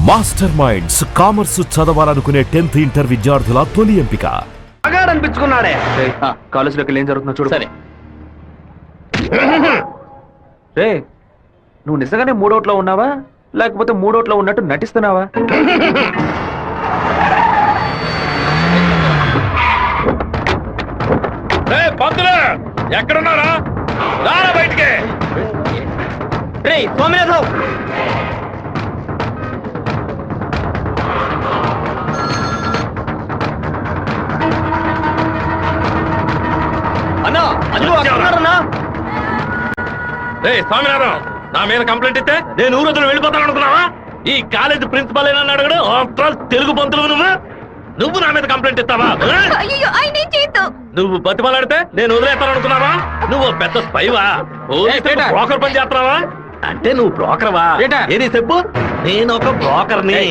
Master minds commerce చదవాలనుకునే 10th inter విద్యార్థుల తొలి ఎంపిక. అనిపించుకున్నాడే కాలేజీలోకి ఏం జరుగుతుందో చూడు. సరే రే నువ్వు నిజంగానే మూడోట్లో ఉన్నావా లేకపోతే మూడోట్లో ఉన్నట్టు నటిస్తున్నావా? ఎక్కడున్నారా బయటికి రే సోమనాథం అన్నా అన్నా స్వామినారాయణ నా మీద కంప్లైంట్ ఇస్తే నేను ఊరొద్దులు వెళ్ళిపోతాను అనుకున్నావా? ఈ కాలేజ్ ప్రిన్సిపల్ ఏనా అడగడు. తెలుగు పంతులు నువ్వు నా మీద కంప్లైంట్ ఇస్తావా? నువ్వు బతిమలాడితే నేను వదిలేస్తాను అనుకున్నావా? నువ్వు పెద్ద స్పైవా? బ్రోకర్ పని చేస్తున్నావా? అంటే నువ్వు బ్రోకర్వా? ఏది చెప్పు. నేను ఒక బ్రోకర్ని.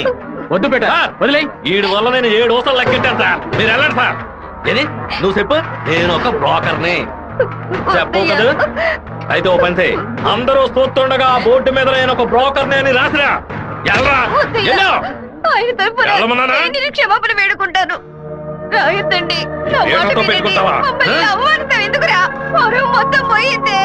వద్దు బేట వదిలే. వీడి వల్ల నేను 7 ఊసలు లెక్కెట్టాను సార్. మీరు వెళ్ళండి సార్. ఏది నువ్వు చెప్పు. నేను ఒక బ్రోకర్ని చెప్పు కదా. అయితే ఓ పని చేయి. అందరూ చూస్తుండగా బోర్డు మీద నేను ఒక బ్రోకర్ని అని రాసిరా. క్షమాపణ వేడుకుంటాను. రాయొద్దండి. పెట్టుకుంటావా? ఎందుకురా మొత్తం పోయిందే.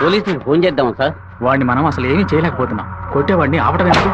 పోలీసులకు ఫోన్ చేద్దామా సార్? వాడిని మనం అసలు ఏమీ చేయలేకపోతున్నాం. కొట్టేవాడిని ఆపటం ఎందుకు?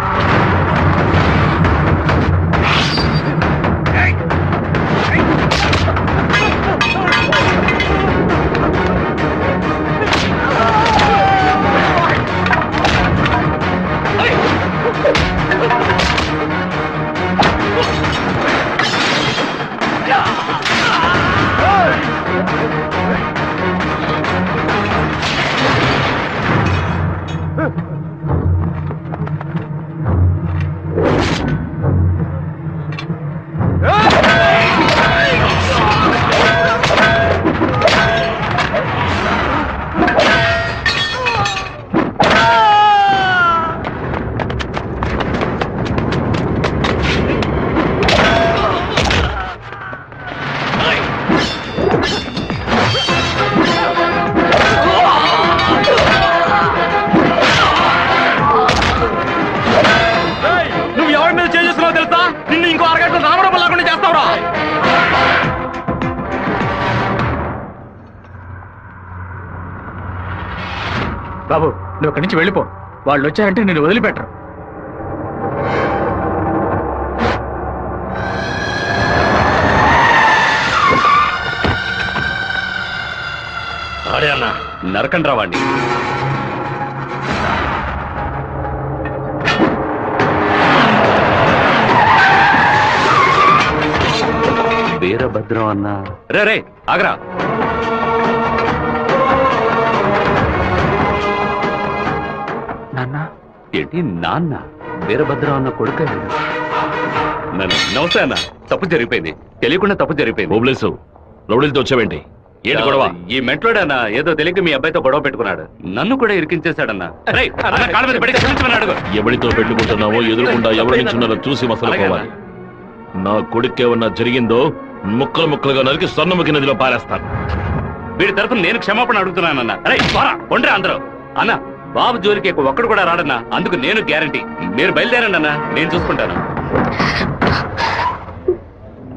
బాబు నువ్వు ఇక్కడి నుంచి వెళ్ళిపో. వాళ్ళు వచ్చారంటే నేను వదిలిపెట్టరు. ఆడే అన్న నరకండి రావండి. వీరభద్రం అన్న రే ఆగరా. నాన్న ఏంటి నాన్న? వీరభద్రం అన్న కొడుకు. నన్ను నమస్తే అన్న. తప్పు జరిగిపోయింది. తెలియకుండా తప్పు జరిగిపోయింది. ఓబ్లేసు రౌడీలతో వచ్చావేంటి? ఏంటి గొడవ? ఈ మెంట్లోడన్నా ఏదో తెలియక మీ అబ్బాయితో గొడవ పెట్టుకున్నాడు. నన్ను కూడా ఇరికించేశాడన్నా. ఎవరితో పెట్టుకుంటున్నావో ఎదురుకుండా ఎవరి నుంచున్నారో చూసి మసలు పోవాలి. నా కొడుకేమన్నా జరిగిందో ముక్కలు ముక్కలుగా నరికి స్వర్ణముఖి నదిలో పారేస్తాను. వీడి తరఫున నేను క్షమాపణ అడుగుతున్నానన్నా. కొండ్రా అందరూ. అన్న బాబు జోలికి ఒక్కడు కూడా రాడన్నా. అందుకు నేను గ్యారంటీ. మీరు బయలుదేరండి అన్నా, నేను చూసుకుంటాను.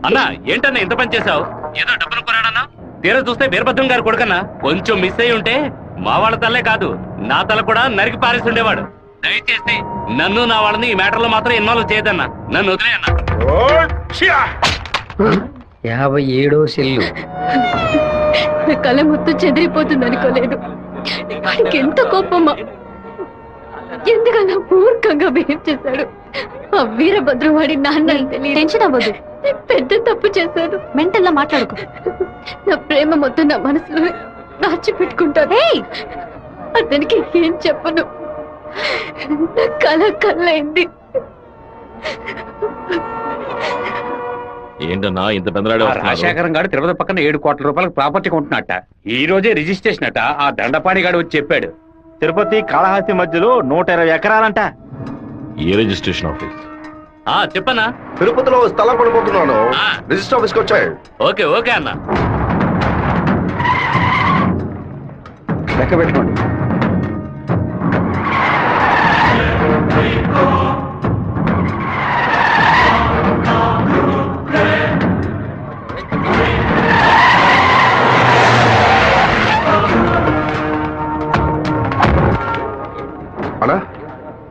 అన్నా ఏంటన్నా ఇంత పని చేశావు? ఏదో డబ్బులు కొరాడన్నా. తీరా చూస్తే వీరభద్రం గారు కొడుకన్నా. కొంచెం మిస్ అయ్యి ఉంటే మా వాళ్ళ తల్లే కాదు నా తల కూడా నరికి పారేసి ఉండేవాడు. దయచేసి నన్ను నా వాళ్ళని ఈ మ్యాటర్లో మాత్రం ఇన్వాల్వ్ చేయదన్నా. నన్ను వదిలేయన్నా. 57వ సెల్లు. కళ్ళ మొత్తం చెదిరిపోతుంది అనుకోలేదు. వాడికి ఎంత కోపమా! ఎందుకన్నా మూర్ఖంగా బిహేవ్ చేశాడు. ఆ వీరభద్రం వాడి నాన్న. టెన్షన్ అవ్వదు, నేను పెద్ద తప్పు చేశాను. మెంటల్లా మాట్లాడుకో. నా ప్రేమ మొత్తం నా మనసులో దాచిపెట్టుకుంటాను. అతనికి ఏం చెప్పను. నా కళ కళ్ళైంది. ఏంటన్నా ఇంత పెద్దలాడే రాజశేఖరం గారు తిరుపతి పక్కన 7 కోట్ల రూపాయలకు ప్రాపర్టీ కొంటున్నట్ట. ఈ రోజే రిజిస్ట్రేషన్ అట. ఆ దండపాణి గారు వచ్చి చెప్పాడు. తిరుపతి కాళహస్తి మధ్యలో 120 ఎకరాలంట. ఏ రిజిస్ట్రేషన్ ఆఫీస్? చెప్పన్నా. తిరుపతిలో స్థలం కొనుక్కుంటున్నాను. రిజిస్టర్ ఆఫీస్కి వచ్చాయి. ఓకే ఓకే అన్న. లెక్క పెట్టుకోండి. అన్నా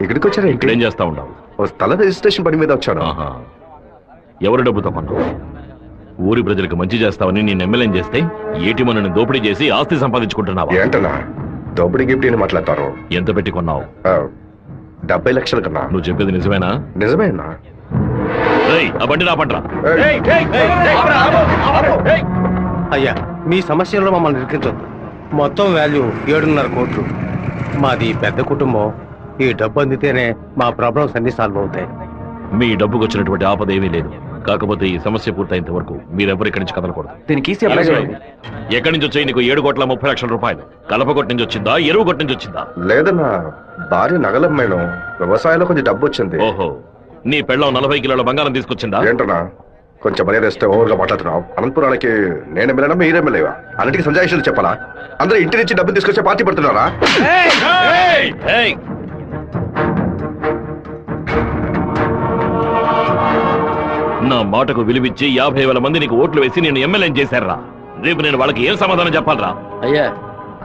ఇక్కడికి వచ్చారా? ఇక్కడ ఏం చేస్తా ఉన్నావు? ఓ స్థల రిజిస్ట్రేషన్ పని మీద వచ్చాను. ఎవరి డబ్బుతో కొన్నావు? ఊరి ప్రజలకు మంచి చేస్తావని నేను ఎమ్మెల్యేని చేస్తే ఏటీఎం నన్ను దోపిడీ చేసి ఆస్తి సంపాదించుకుంటున్నావా? ఏంటన్నా దోపిడీ గిఫ్ట్ అని మాట్లాడతారు? ఎంత పెట్టి కొన్నావు? 70 లక్షల కన్నా. నువ్వు చెప్పేది నిజమేనా? నిజమేనా? ఆ బండి నా పంటరా. అయ్యా, మీ సమస్యల్లో మమ్మల్ని ఇరికించొద్దు. మొత్తం వాల్యూ 7.5 కోట్లు. మాది పెద్ద కుటుంబం. ఈ డబ్బు అందితేనే మా ప్రాబ్లమ్స్ అన్ని సాల్వ్ అవుతాయి. మీ డబ్బుకు వచ్చినటువంటి ఆపద ఏమీ లేదు. కాకపోతే ఈ సమస్య పూర్తయినంత వరకు మీరెవరు ఇక్కడి నుంచి కదలకూడదు. దీనికి ఈసీ అప్లై చేయండి. ఎక్కడి నుంచి వచ్చాయి నీకు 7,30,00,000 రూపాయలు? కలపకొట్టి నుంచి వచ్చిందా, ఎరువు కొట్టి నుంచి వచ్చిందా? లేదన్నా, భార్య నగలమ్మాయిను. వ్యవసాయంలో కొంచెం డబ్బు వచ్చింది. ఓహో, నీ పెళ్ళం 40 కిలోల బంగారం తీసుకొచ్చిందా? ఏంటన్నా కొంచెం మర్యాద ఇస్తే ఓవర్గా మాట్లాడుతున్నావు. అనంతపురానికి నేను ఎమ్మెల్యేనా మీరు ఎమ్మెల్యేవా? అన్నిటికీ సంజాయిషులు చెప్పాలా? అందరూ ఇంటి నుంచి డబ్బులు తీసుకొచ్చే పార్టీ పడుతున్నారా? నా మాటకు విలువిచ్చి 50,000 మంది నీకు ఓట్లు వేసి నేను ఎమ్మెల్యేని చేశారా? రేపు నేను వాళ్ళకి ఏం సమాధానం చెప్పాలరా? అయ్యా,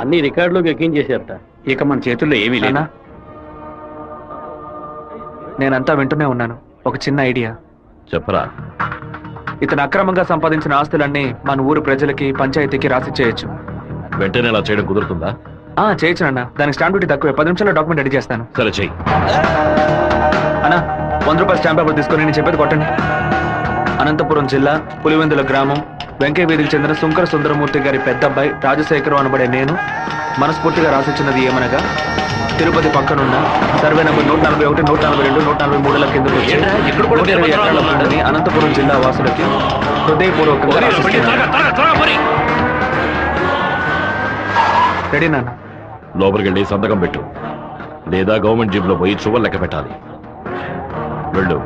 అన్ని రికార్డులోకి ఎక్కించేశారట. ఇక మన చేతుల్లో ఏమీ లేదు. అన్నా, నేనంతా వింటూనే ఉన్నాను. ఒక చిన్న ఐడియా చెప్పరా. ఇతను అక్రమంగా సంపాదించిన ఆస్తులన్నీ మన ఊరు ప్రజలకి, పంచాయతీకి రాసిచ్చేయచ్చు. వెంటనే ఇలా చేయడం కుదురుతుందా? చేయొచ్చు అన్న. దానికి స్టాంప్ డ్యూటీ తక్కువే. 10 నిమిషాల్లో డాక్యుమెంట్ రెడీ చేస్తాను. సరే చెయ్యి. అన్నా, 100 రూపాయల స్టాంప్ పేపర్ తీసుకొని నేను చెప్పేది కొట్టండి. అనంతపురం జిల్లా పులివెందుల గ్రామం వెంకయ్య వీధికి చెందిన శుంకర సుందరమూర్తి గారి పెద్ద అబ్బాయి రాజశేఖరం అనబడే నేను మనస్ఫూర్తిగా రాసిచ్చినది ఏమనగా, తిరుపతి పక్కనున్న సర్వే నంబర్ 141, 142, 143 కిందకు వచ్చి 120 ఎకరాల భూమిని అనంతపురం జిల్లా వాసులకి హృదయపూర్వకంగా రాసిస్తున్నాను. రెడీ నాన్న? లోపలికి వెళ్ళి సంతకం పెట్టు, లేదా గవర్నమెంట్ జీబ్ లో పోయి చువ్వలు లెక్క పెట్టాలి. వెళ్ళు.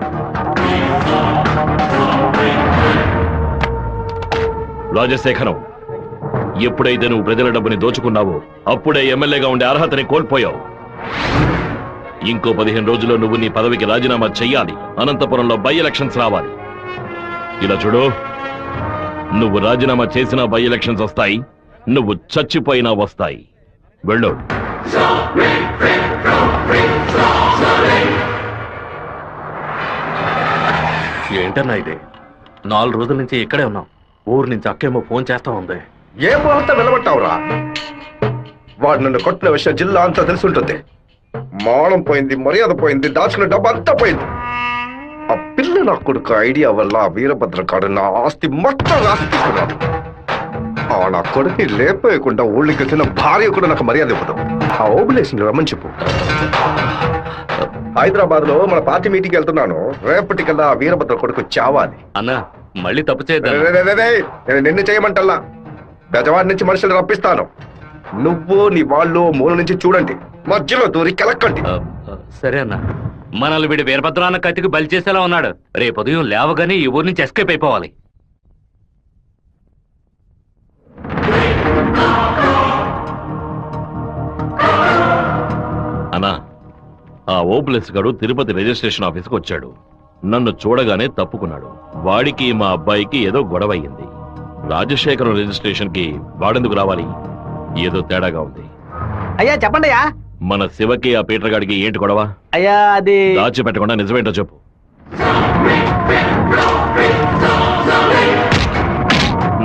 రాజశేఖరం, ఎప్పుడైతే నువ్వు ప్రజల డబ్బుని దోచుకున్నావో అప్పుడే ఎమ్మెల్యేగా ఉండే అర్హతని కోల్పోయావు. ఇంకో 15 రోజుల్లో నువ్వు నీ పదవికి రాజీనామా చెయ్యాలి. అనంతపురంలో బై ఎలక్షన్స్ రావాలి. ఇలా చూడు, నువ్వు రాజీనామా చేసినా బై ఎలక్షన్స్ వస్తాయి, నువ్వు చచ్చిపోయినా వస్తాయి. వెళ్ళు. ఏంటన్నా ఇది? 4 రోజుల నుంచి ఇక్కడే ఉన్నాం. ఊరు నుంచి అక్కేమో ఫోన్ చేస్తా ఉంది. ఏ పోలంతా వెళ్ళబట్టావురా? వాడు నన్ను కొట్టిన విషయం జిల్లా అంతా తెలుసుంటుంది. మానం పోయింది, మర్యాద పోయింది, దాచుకున్న డబ్బు అంతా పోయింది. ఆ పిల్ల నా కొడుకు ఐడియా వల్ల వీరభద్ర కాడు నా ఆస్తి మొత్తం రాసి తీసుకున్నాడు. ఆ నా కొడుకుని లేపేయకుండా ఊళ్ళకి వచ్చిన భార్య కూడా నాకు మర్యాద ఇవ్వదు. ఆ ఓబులేషన్ రమ్మని చెప్పు. హైదరాబాద్ లో మన పార్టీ మీటింగ్ వెళ్తున్నాను. రేపటికల్లా ఆ వీరభద్ర కొడుకు చావాలి. అన్నా, మళ్ళీ తప్పు చేద్దాం. నేను నిన్ను చేయమంటల్లా. గజవాడి నుంచి మనుషులు రప్పిస్తాను. నువ్వు నీ వాళ్ళు మూల నుంచి చూడండి, మధ్యలో దూరి కెలక్కండి. సరే అన్నా. మనల్ని వీడి వీరభద్రాన్న కత్తికి బలి చేసేలా ఉన్నాడు. రేపు ఉదయం లేవగానే ఈ ఊరి నుంచి ఎస్కేప్ అయిపోవాలి. అన్నా, ఆ ఓప్లెస్ గాడు తిరుపతి రిజిస్ట్రేషన్ ఆఫీస్కి వచ్చాడు. నన్ను చూడగానే తప్పుకున్నాడు. వాడికి మా అబ్బాయికి ఏదో గొడవ అయ్యింది. రాజశేఖరం రిజిస్ట్రేషన్ కి వాడెందుకు రావాలి? ఏదో తేడాగా ఉంది. అయ్యా చెప్పండి అయ్యా. మన శివకి ఆ పీటర్ గాడికి ఏంటి గొడవ? అయ్యా అది దాచిపెట్టకుండా నిజమేంటో చెప్పు.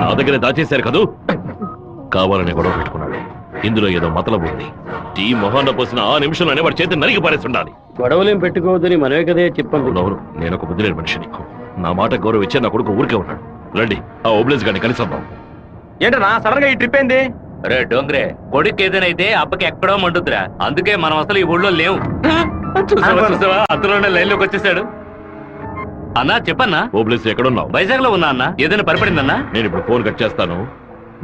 నా దగ్గర దాచేశారు కదూ. కావాలని గొడవ పెట్టుకున్నాడు. ఇందులో ఏదో మతలబు ఉంది. టీ మొహాన్న పోసిన ఆ నిమిషంలోనే వాడి చేతి నరికి పారేసి ఉండాలి. గొడవలేం పెట్టుకోవద్దని మనమే కదే చెప్పండి. అవును, నేను ఒక బుద్ధి లేని మనిషిని. నా మాట గౌరవం ఇచ్చే నా కొడుకు ఊరికే ఉన్నాడు. రండి ఆ ఓబ్లేస్ గారిని కలిసొద్దాం. ఏంటన్నా సడన్ గా ఈ ట్రిప్ ఏంది? రే డోంగ్రే, కొడుకు ఏదైతే అప్పకి ఎక్కడో మండుద్రా. అందుకే మనం అసలు ఈ ఊళ్ళో లేవు. చూసావా అందులోనే లైన్ లోకి వచ్చేసాడు. అన్నా చెప్పన్నా. ఓబ్లేస్ ఎక్కడున్నావు? వైజాగ్ లో ఉన్నా అన్న. ఏదైనా పరిపడిందన్నా? నేను ఇప్పుడు ఫోన్ కట్ చేస్తాను.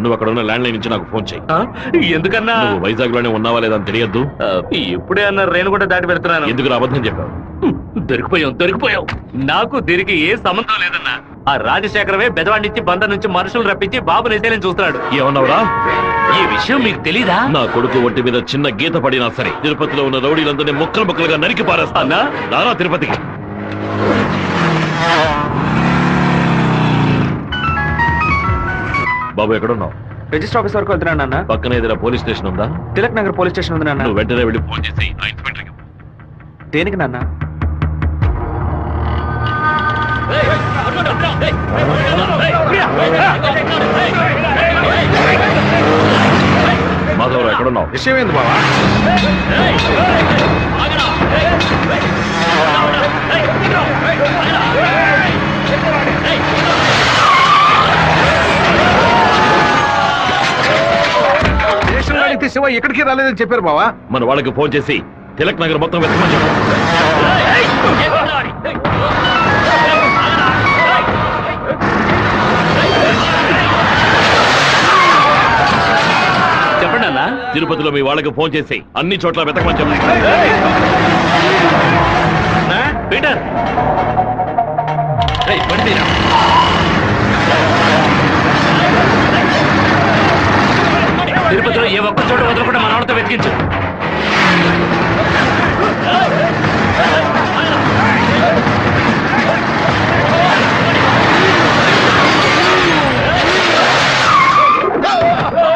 నువ్వు అక్కడ ఉన్న ల్యాండ్ లైన్ నుంచి నాకు ఫోన్ చెయ్యి. ఎందుకన్నా? నువ్వు వైజాగ్ లోనే ఉన్నావా లేదా అని తెలియద్దు. ఇప్పుడే అన్నారు రేణు కూడా దాటి పెడుతున్నాను. ఎందుకు అబద్ధం చెప్పావు? దొరికిపోయావు. నాకు దీనికి ఏ సంబంధం లేదన్నా. ఆ రాజశేఖరవే బెదవాడినిచ్చి బందర్ నుంచి మనుషులు రప్పించి బాబు నిసేలని చూస్తున్నాడు. ఏమన్నావురా? ఈ విషయం మీకు తెలీదా? నా కొడుకు ఒంటి మీద చిన్న గీత పడినా సరే తిరుపతిలో ఉన్న రౌడీలందరినీ ముక్కలుగా నరికి పారేస్తానా? రారా తిరుపతికి. బాబు ఎక్కడున్నావు? రిజిస్టర్ ఆఫీస్ వరకు వెళ్తున్నాను నాన్న. పక్కన ఏదైనా పోలీస్ స్టేషన్ ఉందా? తిలక్ నగర్ పోలీస్ స్టేషన్ ఉంది నాన్న. నువ్వు వెంటనే వెళ్ళి ఫోన్ చేసి ఆ ఇన్స్పెక్టర్కి. దేనికి నాన్న? మాధవరావు ఎక్కడున్నావు? విషయం ఏంది బావా? స్టేషన్లో అయితే శివ ఎక్కడికి రాలేదని చెప్పారు బావా. మన వాళ్ళకి ఫోన్ చేసి తిలక్ నగర్ మొత్తం వెతకమని చెప్పు. చెప్పండి అన్న. తిరుపతిలో మీ వాళ్ళకి ఫోన్ చేసి అన్ని చోట్ల వెతకమని చెప్పండి. పీటర్ తిరుపతిలో ఏ ఒక్క చోట వదలకుండా మన వాళ్ళతో వెతికించు.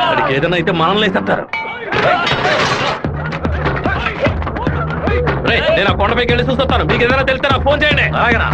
వాడికి ఏదైనా అయితే మనల్ని వేసేస్తారు. నేను ఆ కొండపైకి వెళ్ళి చూస్తాను. మీకు ఏదైనా తెలిస్తే నాకు ఫోన్ చేయండి. అలాగేనా?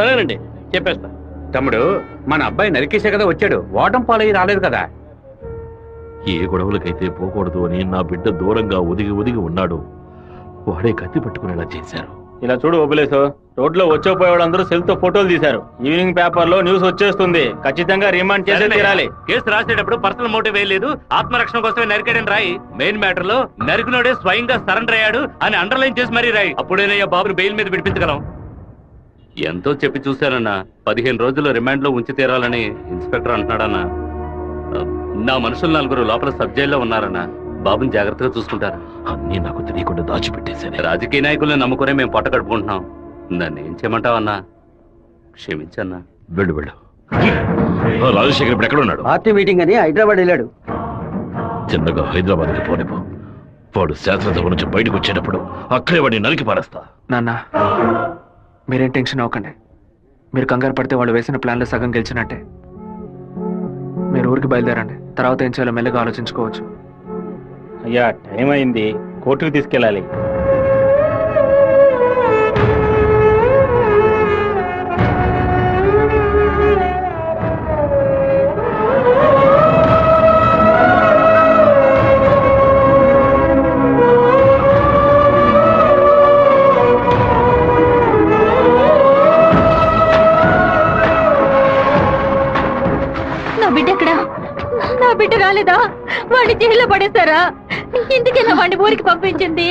సరేనండి, చెప్పేస్తా. తమ్ముడు, మన అబ్బాయి నరికేసే కదా వచ్చాడు, ఓటం పాలయ్యి రాలేదు కదా. ఏ గొడవలకైతే పోకూడదు అని నా బిడ్డ దూరంగా ఒదిగి ఉన్నాడు. వాడే కత్తి పట్టుకునేలా చేశారు. ఇలా చూడు ఓబులేసు, రోడ్లో వచ్చేపోయేవాళ్ళందరూ సెల్ తో ఫోటోలు తీశారు. ఈవినింగ్ పేపర్ లో న్యూస్ వచ్చేస్తుంది. ఖచ్చితంగా రిమాండ్ చేసే తీరాలి. కేసు రాసేటప్పుడు పర్సనల్ మోటివ్ వేయలేదు, ఆత్మరక్షణ కోసమే నరికాడని రాయి. మెయిన్ మ్యాటర్ లో నరికినోడే స్వయంగా సరెండర్ అయ్యాడు అని అండర్లైన్ చేసి మరీ రాయి. అప్పుడేనయ్యా బాబుని బెయిల్ మీద విడిపించగలం. ఎంతో చెప్పి చూశానన్నా, 15 రోజులు రిమాండ్ లో ఉంచి తీరాలని ఇన్స్పెక్టర్ అంటున్నాడన్నా. నా మనుషులు నలుగురు లోపల సబ్ జైల్లో ఉన్నారన్నా. బాబుని జాగ్రత్తగా చూసుకుంటారు. అన్నీ నాకు తెలియకుండా దాచిపెట్టేశాను. రాజకీయ నాయకులను నమ్ముకునే మేము పొట్ట కడుపుకుంటున్నాం. నన్ను ఏం చేయమంటావన్నా? క్షమించన్నా. వెళ్ళు వెళ్ళు. రాజశేఖర్ ఇప్పుడు ఎక్కడ ఉన్నాడు? పార్టీ మీటింగ్ అని హైదరాబాద్ వెళ్ళాడు. చిన్నగా హైదరాబాద్కి పోనిపో. వాడు శాస్త్రసభ నుంచి బయటకు వచ్చేటప్పుడు అక్కడే వాడిని నరికి పారేస్తా. నాన్న మీరేం టెన్షన్ అవ్వకండి. మీరు కంగారు పడితే వాళ్ళు వేసిన ప్లాన్లో సగం గెలిచినట్టే. మీరు ఊరికి బయలుదేరండి. తర్వాత ఏం చేయాలో మెల్లగా ఆలోచించుకోవచ్చు. అయ్యా టైం అయింది, కోర్టుకు తీసుకెళ్ళాలి. నా బిడ్డ ఎక్కడా? నా బిడ్డ రాలేదా? వాడిని జైల్లో పడేస్తారా? ఇందుకేనా వాడిని ఊరికి పంపించింది?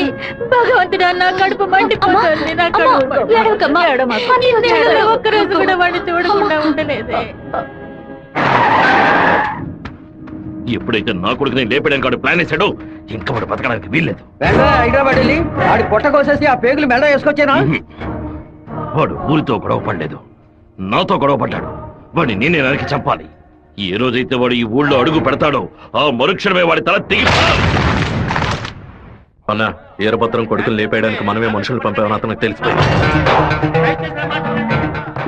భగవంతుడా, నా కడుపు మండిపోతుంది. నా ఒక్కరోజు కూడా వాడిని చూడకుండా ఉండలేదే. ఎప్పుడైతే నా కొడుకుని లేపడానికి వాడు ప్లాన్ వేసాడో ఇంకా వాడు బతకడానికి వీల్లేదు. హైదరాబాద్ వెళ్ళి వాడి పొట్ట కోసేసి ఆ పేగులు మెడ వేసుకొచ్చానా? వాడు ఊరితో గొడవ పడలేదు, నాతో గొడవ పడ్డాడు. వాడిని నేనే నరికి చంపాలి. ఏ రోజైతే వాడు ఈ ఊళ్ళో అడుగు పెడతాడో ఆ మరుక్షణమే వాడి తల తెగి. అన్నా, ఈరపత్రం కొడుకులు లేపేయడానికి మనమే మనుషులు పంపామని అతనికి తెలిసిపోయింది.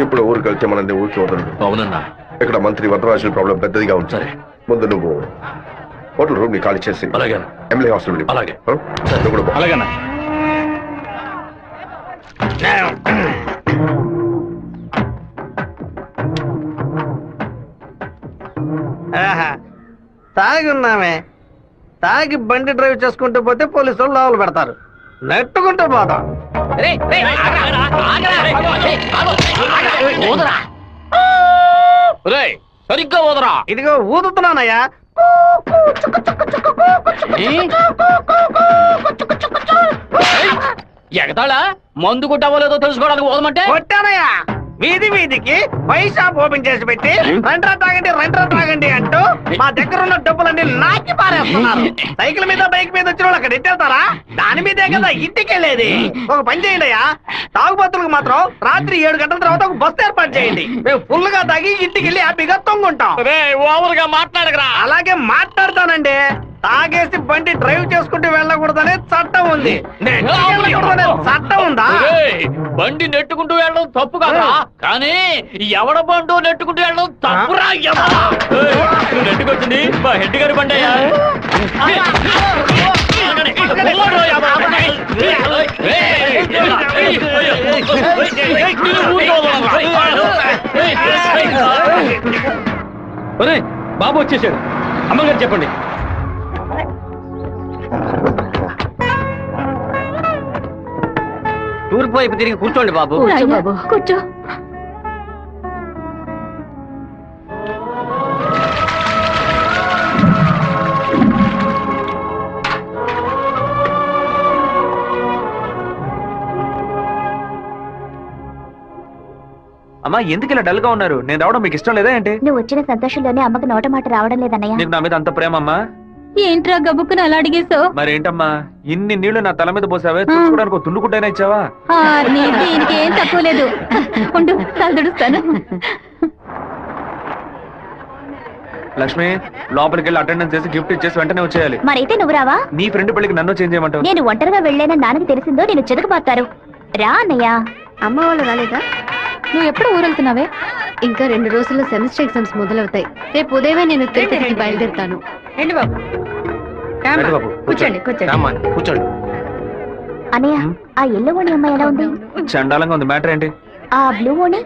ఇప్పుడు ఊరికి వెళ్తే మన ఊరికి వదలడు. అవునన్నా. ఇక్కడ మంత్రి వరదరాజుల ప్రాబ్లం పెద్దదిగా ఉంది. సరే, ముందు నువ్వు హోటల్ రూమ్ ని ఖాళీ చేసి అలాగే. ఎమ్మెల్యే హాస్టల్ అలాగే. నువ్వు కూడా పో. అలాగన్నా. తాగి ఉన్నామే, తాగి బండి డ్రైవ్ చేసుకుంటూ పోతే పోలీసులు లోపల పెడతారు. నెట్టుకుంటూ పోతాం. సరిగ్గా ఊదరా. ఇదిగో ఊదుతున్నానయ్యా. ఎగతాళా? మందు కొట్టావో తెలుసుకోవడానికి పోదమంటే కొట్టానయ్యా. వీధి వీధికి వైన్ షాప్ ఓపెన్ చేసి పెట్టి రెంట్రా తాగండి అంటూ మా దగ్గర ఉన్న డబ్బులన్నీ నాకి పారేస్తున్నారు. సైకిల్ మీద బైక్ మీద వచ్చిన వాళ్ళు అక్కడ ఎట్టేళ్తారా? దాని మీదే కదా ఇంటికి వెళ్ళేది. ఒక పని చేయండి అయ్యా, తాగుబోతులకు మాత్రం రాత్రి 7 గంటల తర్వాత ఒక బస్సు ఏర్పాటు చేయండి. మేము ఫుల్ గా తాగి ఇంటికి వెళ్ళి హ్యాపీగా తొంగుంటాం. ఓవర్గా మాట్లాడగరా. అలాగే మాట్లాడతానండి. తాగేసి బండి డ్రైవ్ చేసుకుంటూ వెళ్ళకూడదనే చట్టం ఉంది. వెళ్ళకూడదనే చట్టం ఉందా? బండి నెట్టుకుంటూ వెళ్ళడం తప్పు కదా, కానీ ఎవడ బండు నెట్టుకుంటూ వెళ్ళడం తప్పురా. నెట్టుకొచ్చింది మా హెడ్ గారి బండి అయ్యా. బాబు వచ్చేసాడు. అమ్మగారు చెప్పండి. తూర్పు వైపు తిరిగి కూర్చోండి బాబు. కూర్చో బాబు, కూర్చో. అమ్మా, ఎందుకు ఇలా డల్ గా ఉన్నారు? నేను రావడం మీకు ఇష్టం లేదా ఏంటి? నువ్వు వచ్చిన సంతోషంలోనే అమ్మకి నోట మాట రావడం లేదన్నయ్య. నీకు నా మీద అంత ప్రేమ అమ్మా? ఏంట్రా గబుక్కుని అలా అడిగేశావు? మరేంటమ్మా, ఇన్ని నీళ్లు నా తల మీద పోసావే, చూసుకోవడానికి ఒక తుండుకుంటైనా ఇచ్చావా? దీనికి ఏం తక్కువ లేదు. ఉండు, తలదుడుస్తాను. లక్ష్మి, లోపలికి వెళ్ళి అటెండెన్స్ చేసి గిఫ్ట్ ఇచ్చేసి వెంటనే వచ్చేయాలి. మరైతే నువ్వు రావా? నీ ఫ్రెండ్ పెళ్లికి నన్ను చేంజ్ చేయమంటావు? నేను ఒంటరిగా వెళ్ళానని నాన్నకి తెలిసిందో నేను చెదకబారుతారు. రా అన్నయ్య. అమ్మ వాళ్ళు రాలేదా? నువ్వు ఎప్పుడు ఊరెళ్తున్నావే? ఇంకా 2 రోజుల్లో సెమిస్టర్ ఎగ్జామ్స్ మొదలవుతాయి. రేపు ఉదయమే నేను తిరుపతికి బయలుదేరుతాను. రండి బాబు. కూర్చోండి. కూర్చోండి. అన్నయ్య, ఆ ఎల్లో ఓణి అమ్మాయి ఎలా ఉంది? చండాలంగా ఉంది. మ్యాటర్ ఏంటి? ఆ బ్లూ ఓణి?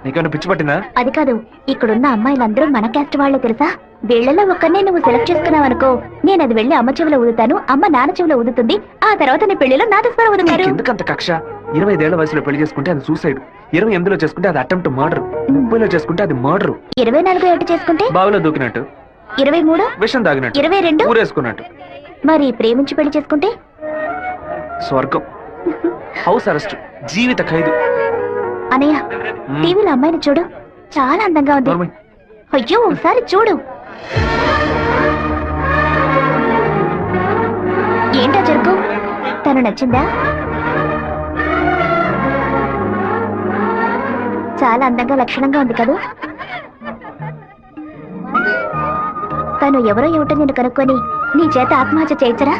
నీకేమైనా పిచ్చి పట్టిందా? అది కాదు, ఇక్కడున్న అమ్మాయిలందరూ మన క్యాస్ట్ వాళ్లే తెలుసా? వీళ్లలో ఒక్కనే నువ్వు సెలెక్ట్ చేసుకున్నావు అనుకో, నేను అది వెళ్ళి అమ్మ చెవిలో ఊదుతాను, అమ్మ నాన్న చెవిలో ఊదుతుంది, ఆ తర్వాత నీ పెళ్లిలో నాదస్వరం ఊదుతారు. ఎందుకంత కక్ష? 25 ఏళ్ల వయసులో పెళ్లి చేసుకుంటే అది సూసైడ్, 28లో చేసుకుంటే అది అటెంప్ట్ మర్డర్, 30లో చేసుకుంటే అది మర్డర్, 24 ఏట చేసుకుంటే బావిలో దూకినట్టు, 23 విషం తాగినట్టు, 22 ఊరేసుకున్నట్టు. మరి ప్రేమించి పెళ్లి చేసుకుంటే స్వర్గం, హౌస్ అరెస్ట్, జీవిత ఖైదు. అనయ్య, టీవీలో అమ్మాయిని చూడు, చాలా అందంగా ఉంది. అయ్యో ఒకసారి చూడు. ఏంటా జరుగు? తను నచ్చిందా? చాలా అందంగా లక్షణంగా ఉంది కదూ. తను ఎవరో ఏమిటో నేను కనుక్కొని నీ చేత ఆత్మహత్య చేయించరా?